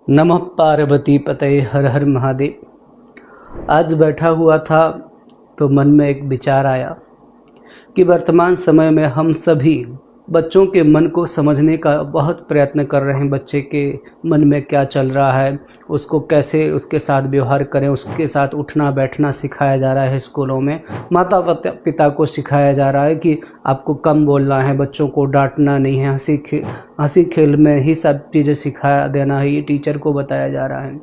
नमः पार्वती पतये हर हर महादेव। आज बैठा हुआ था तो मन में एक विचार आया कि वर्तमान समय में हम सभी बच्चों के मन को समझने का बहुत प्रयत्न कर रहे हैं। बच्चे के मन में क्या चल रहा है, उसको कैसे उसके साथ व्यवहार करें, उसके साथ उठना बैठना सिखाया जा रहा है। स्कूलों में माता पिता को सिखाया जा रहा है कि आपको कम बोलना है, बच्चों को डांटना नहीं है, हंसी खेल में ही सब चीज़ें सिखाया देना है, ये टीचर को बताया जा रहा है।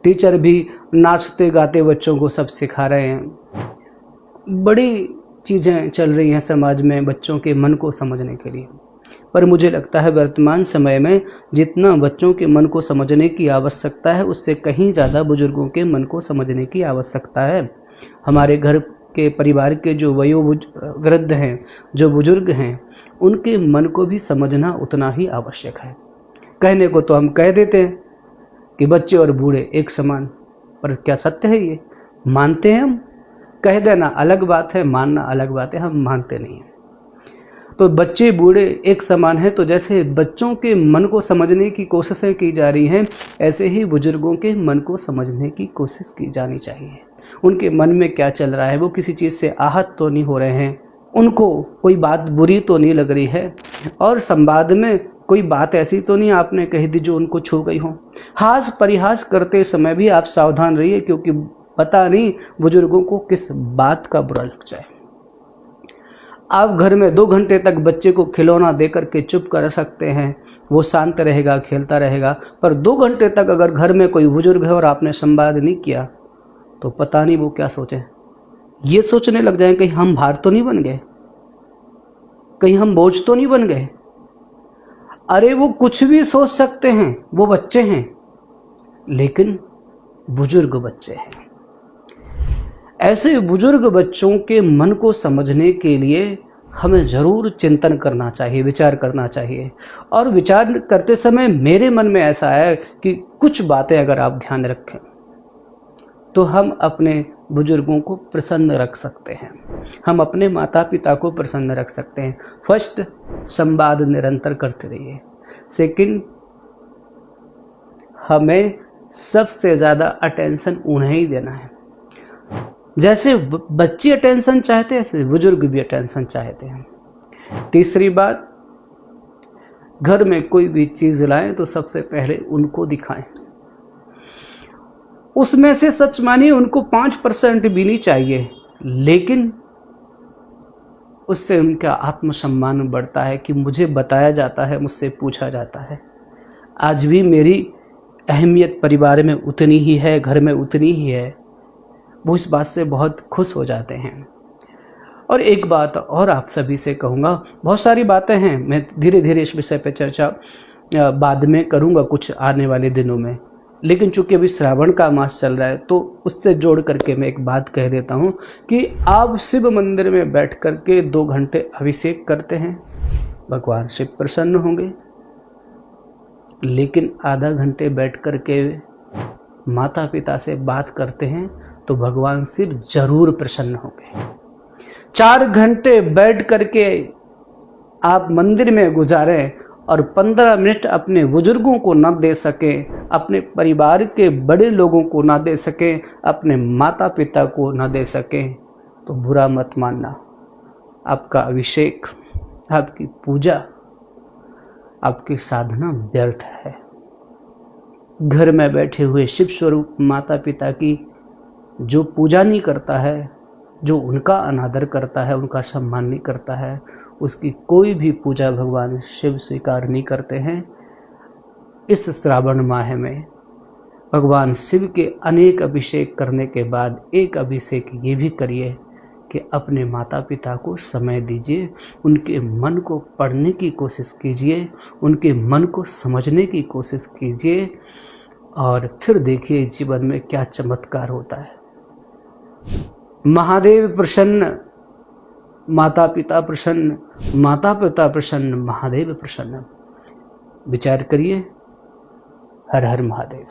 टीचर भी नाचते गाते बच्चों को सब सिखा रहे हैं। बड़ी चीज़ें चल रही हैं समाज में बच्चों के मन को समझने के लिए। पर मुझे लगता है वर्तमान समय में जितना बच्चों के मन को समझने की आवश्यकता है, उससे कहीं ज़्यादा बुजुर्गों के मन को समझने की आवश्यकता है। हमारे घर के परिवार के जो वयोवृद्ध हैं, जो बुजुर्ग हैं, उनके मन को भी समझना उतना ही आवश्यक है। कहने को तो हम कह देते हैं कि बच्चे और बूढ़े एक समान, पर क्या सत्य है ये? मानते हैं हम? कह देना अलग बात है, मानना अलग बात है, हम मानते नहीं हैं। तो बच्चे बूढ़े एक समान है, तो जैसे बच्चों के मन को समझने की कोशिशें की जा रही हैं, ऐसे ही बुजुर्गों के मन को समझने की कोशिश की जानी चाहिए। उनके मन में क्या चल रहा है, वो किसी चीज़ से आहत तो नहीं हो रहे हैं, उनको कोई बात बुरी तो नहीं लग रही है, और संवाद में कोई बात ऐसी तो नहीं आपने कह दी जो उनको छू गई हो। हास परिहास करते समय भी आप सावधान रहिए, क्योंकि पता नहीं बुजुर्गों को किस बात का बुरा लग जाए। आप घर में 2 घंटे तक बच्चे को खिलौना देकर के चुप कर सकते हैं, वो शांत रहेगा, खेलता रहेगा। पर 2 घंटे तक अगर घर में कोई बुजुर्ग है और आपने संवाद नहीं किया, तो पता नहीं वो क्या सोचे। ये सोचने लग जाए कहीं हम भार तो नहीं बन गए, कहीं हम बोझ तो नहीं बन गए। अरे वो कुछ भी सोच सकते हैं, वो बच्चे हैं, लेकिन बुजुर्ग बच्चे हैं। ऐसे बुजुर्ग बच्चों के मन को समझने के लिए हमें ज़रूर चिंतन करना चाहिए, विचार करना चाहिए। और विचार करते समय मेरे मन में ऐसा है कि कुछ बातें अगर आप ध्यान रखें तो हम अपने बुजुर्गों को प्रसन्न रख सकते हैं, हम अपने माता पिता को प्रसन्न रख सकते हैं। फर्स्ट, संवाद निरंतर करते रहिए। सेकंड, हमें सबसे ज़्यादा अटेंशन उन्हें ही देना है। जैसे बच्चे अटेंशन चाहते हैं, ऐसे बुजुर्ग भी अटेंशन चाहते हैं। तीसरी बात, घर में कोई भी चीज़ लाएं तो सबसे पहले उनको दिखाएं। उसमें से सच मानिए उनको 5% भी नहीं चाहिए, लेकिन उससे उनका आत्मसम्मान बढ़ता है कि मुझे बताया जाता है, मुझसे पूछा जाता है। आज भी मेरी अहमियत परिवार में उतनी ही है, घर में उतनी ही है। वो इस बात से बहुत खुश हो जाते हैं। और एक बात और आप सभी से कहूँगा, बहुत सारी बातें हैं, मैं धीरे धीरे इस विषय पर चर्चा बाद में करूँगा कुछ आने वाले दिनों में, लेकिन चूंकि अभी श्रावण का मास चल रहा है तो उससे जोड़ करके मैं एक बात कह देता हूँ कि आप शिव मंदिर में बैठ करके 2 घंटे अभिषेक करते हैं, भगवान शिव प्रसन्न होंगे। लेकिन आधा घंटे बैठ करके माता पिता से बात करते हैं तो भगवान शिव जरूर प्रसन्न होंगे। 4 घंटे बैठ करके आप मंदिर में गुजारें और 15 मिनट अपने बुजुर्गों को न दे सकें, अपने परिवार के बड़े लोगों को ना दे सकें, अपने माता पिता को ना दे सकें, तो बुरा मत मानना। आपका अभिषेक, आपकी पूजा, आपकी साधना व्यर्थ है। घर में बैठे हुए शिव स्वरूप माता पिता की जो पूजा नहीं करता है, जो उनका अनादर करता है, उनका सम्मान नहीं करता है, उसकी कोई भी पूजा भगवान शिव स्वीकार नहीं करते हैं। इस श्रावण माह में भगवान शिव के अनेक अभिषेक करने के बाद एक अभिषेक ये भी करिए कि अपने माता पिता को समय दीजिए, उनके मन को पढ़ने की कोशिश कीजिए, उनके मन को समझने की कोशिश कीजिए, और फिर देखिए जीवन में क्या चमत्कार होता है। महादेव प्रसन्न, माता पिता प्रसन्न, माता पिता प्रसन्न, महादेव प्रसन्न। विचार करिए। हर हर महादेव।